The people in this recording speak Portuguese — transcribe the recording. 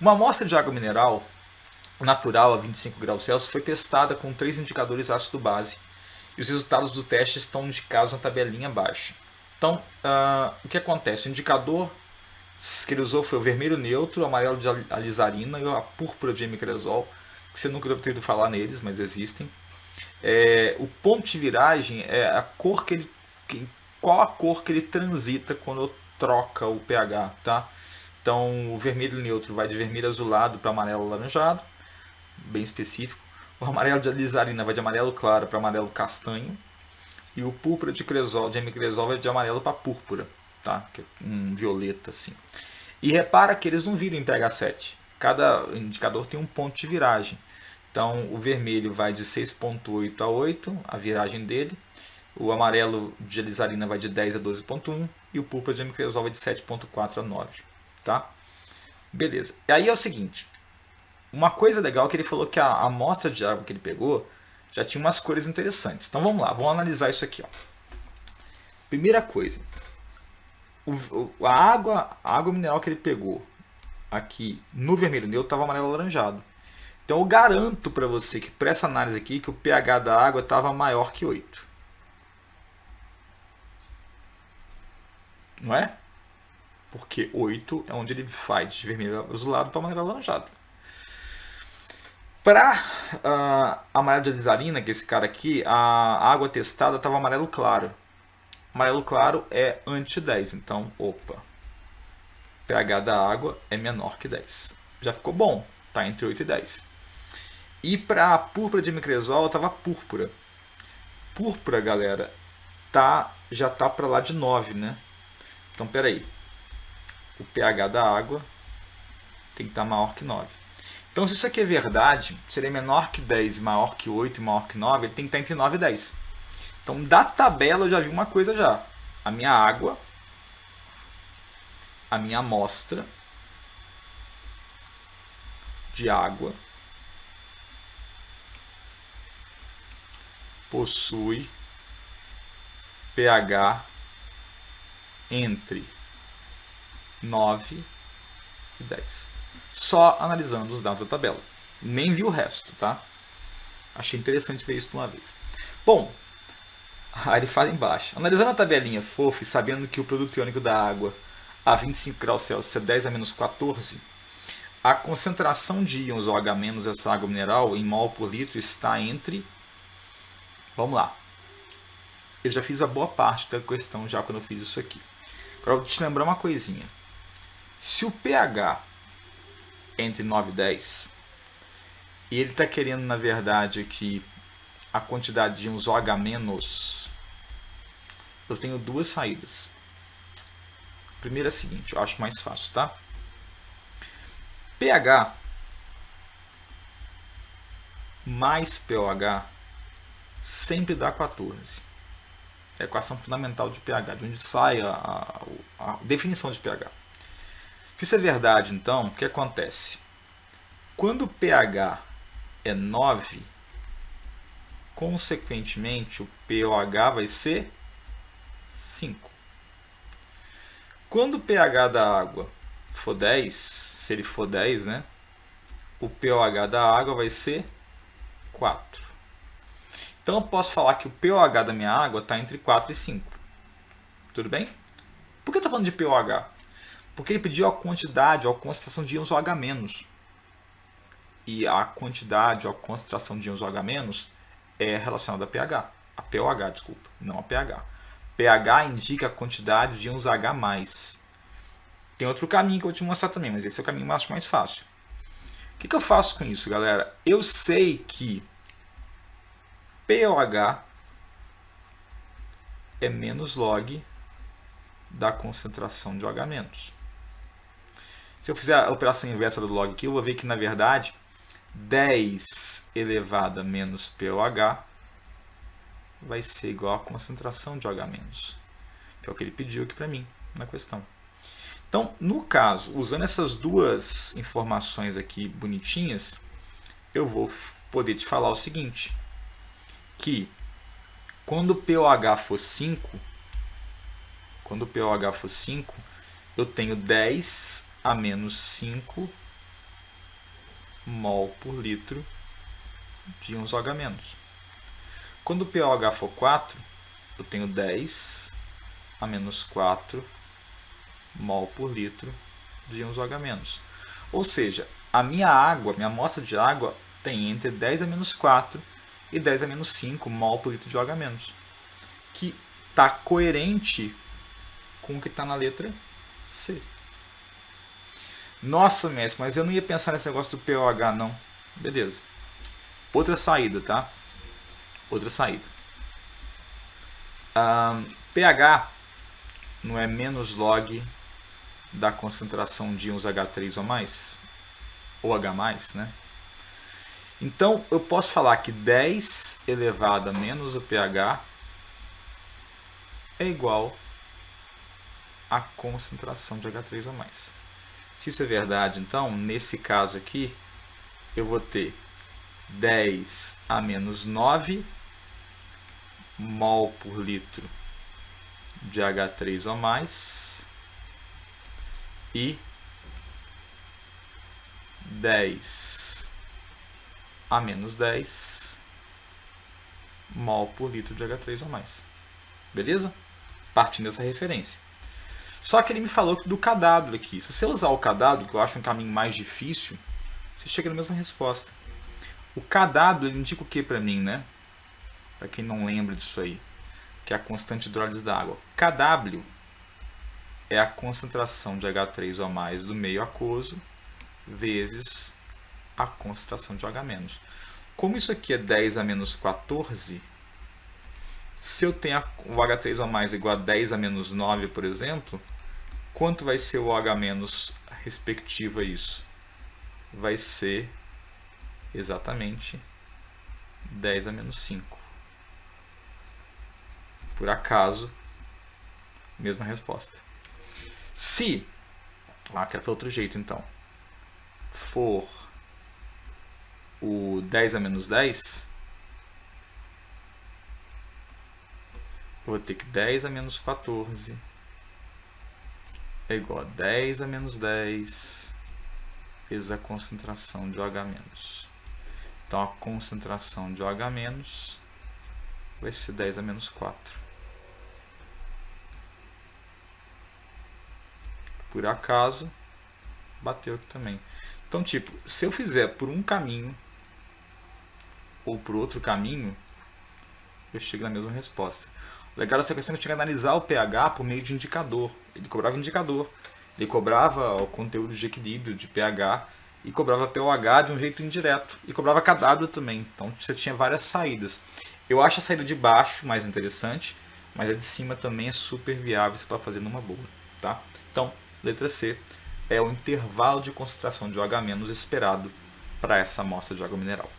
Uma amostra de água mineral natural a 25 graus Celsius foi testada com 3 indicadores ácido-base e os resultados do teste estão indicados na tabelinha abaixo. Então, o que acontece? O indicador que ele usou foi o vermelho neutro, o amarelo de alizarina e a púrpura de imicresol, que você nunca deve ter ouvido falar neles, mas existem. O ponto de viragem é a cor que ele, qual a cor que ele transita quando troca o pH, tá? Então, o vermelho neutro vai de vermelho azulado para amarelo alaranjado, bem específico. O amarelo de alizarina vai de amarelo claro para amarelo castanho. E o púrpura de imicresol vai de amarelo para púrpura, tá? Que é um violeta assim. E repara que eles não viram em pH 7. Cada indicador tem um ponto de viragem. Então, o vermelho vai de 6.8 a 8, a viragem dele. O amarelo de alizarina vai de 10 a 12.1 e o púrpura de imicresol vai de 7.4 a 9, tá? Beleza. E aí é o seguinte, uma coisa legal é que ele falou que a amostra de água que ele pegou já tinha umas cores interessantes. Então vamos lá, vamos analisar isso aqui, ó. Primeira coisa, a água mineral que ele pegou aqui no vermelho neutro estava amarelo alaranjado. Então eu garanto para você que para essa análise aqui que o pH da água estava maior que 8. Não é? Porque 8 é onde ele faz de vermelho azulado para amarelo alaranjado. Para a amarelo de alizarina, que é esse cara aqui, a água testada estava amarelo claro. Amarelo claro é anti-10, então, opa, pH da água é menor que 10. Já ficou bom, tá entre 8 e 10. E para a púrpura de imicresol estava púrpura. Púrpura, galera, já tá para lá de 9, né? Então, peraí. O pH da água tem que estar maior que 9. Então, se isso aqui é verdade, se ele é menor que 10, maior que 8 e maior que 9, ele tem que estar entre 9 e 10. Então, da tabela eu já vi uma coisa já. A minha água, a minha amostra de água possui pH entre 9 e 10. Só analisando os dados da tabela. Nem vi o resto, tá? Achei interessante ver isso de uma vez. Bom, aí ele fala embaixo. Analisando a tabelinha fofa e sabendo que o produto iônico da água a 25 graus Celsius é 10 a menos 14, a concentração de íons OH- dessa água mineral em mol por litro está entre... Vamos lá. Eu já fiz a boa parte da questão já quando eu fiz isso aqui. Agora eu vou te lembrar uma coisinha. Se o pH é entre 9 e 10, e ele está querendo, na verdade, aqui a quantidade de íons OH-, eu tenho duas saídas. A primeira é a seguinte, eu acho mais fácil, tá? pH mais POH sempre dá 14. É a equação fundamental de pH, de onde sai a definição de pH. Se isso é verdade, então, o que acontece? Quando o pH é 9, consequentemente o POH vai ser 5. Quando o pH da água for 10, se ele for 10, né, o POH da água vai ser 4. Então eu posso falar que o pOH da minha água está entre 4 e 5. Tudo bem? Por que eu estou falando de pOH? Porque ele pediu a quantidade, a concentração de íons OH-. E a quantidade, a concentração de íons OH- é relacionada a pH. A pOH, desculpa, não a pH. pH indica a quantidade de íons H+. Tem outro caminho que eu vou te mostrar também, mas esse é o caminho mais fácil. O que eu faço com isso, galera? Eu sei que pOH é menos log da concentração de OH-. Se eu fizer a operação inversa do log aqui, eu vou ver que, na verdade, 10 elevado a menos pOH vai ser igual à concentração de OH-, que é o que ele pediu aqui para mim na questão. Então, no caso, usando essas duas informações aqui bonitinhas, eu vou poder te falar o seguinte, que quando o pOH for 5, eu tenho 10 a menos 5 mol por litro de íons OH-. Quando o pOH for 4, eu tenho 10 a menos 4 mol por litro de íons OH-. Ou seja, a minha amostra de água tem entre 10 a menos 4 e 10 a menos 5 mol por litro de OH-, que está coerente com o que está na letra C. Nossa, mestre, mas eu não ia pensar nesse negócio do pOH, não. Beleza. Outra saída, tá? Outra saída. pH não é menos log da concentração de íons H3 ou mais? Ou H+, né? Então, eu posso falar que 10 elevado a menos o pH é igual à concentração de H3 ou mais. Se isso é verdade, então, nesse caso aqui, eu vou ter 10 a menos 9 mol por litro de H3 ou mais e 10 a menos 10 mol por litro de H3 ou mais. Beleza? Partindo dessa referência. Só que ele me falou do KW aqui. Se você usar o KW, que eu acho um caminho mais difícil, você chega na mesma resposta. O KW ele indica o que para mim, né? Para quem não lembra disso aí, que é a constante de hidrólise da água. KW é a concentração de H3 ou mais do meio aquoso vezes a concentração de OH-. Como isso aqui é 10 a menos 14, se eu tenho o H3 ou mais igual a 10 a menos 9, por exemplo, quanto vai ser o OH- respectivo a isso? Vai ser exatamente 10 a menos 5. Por acaso, mesma resposta. Se, quero para outro jeito então, for o 10 a menos 10, eu vou ter que 10 a menos 14 é igual a 10 a menos 10 vezes a concentração de OH-. Então, a concentração de OH- vai ser 10 a menos 4. Por acaso, bateu aqui também. Então, tipo, se eu fizer por um caminho ou por outro caminho, eu chego na mesma resposta. O legal dessa questão é que eu tinha que analisar o pH por meio de indicador. Ele cobrava indicador. Ele cobrava o conteúdo de equilíbrio de pH e cobrava pOH de um jeito indireto. E cobrava KW também. Então você tinha várias saídas. Eu acho a saída de baixo mais interessante, mas a de cima também é super viável, você pode fazer numa boa. Tá? Então, letra C é o intervalo de concentração de OH- esperado para essa amostra de água mineral.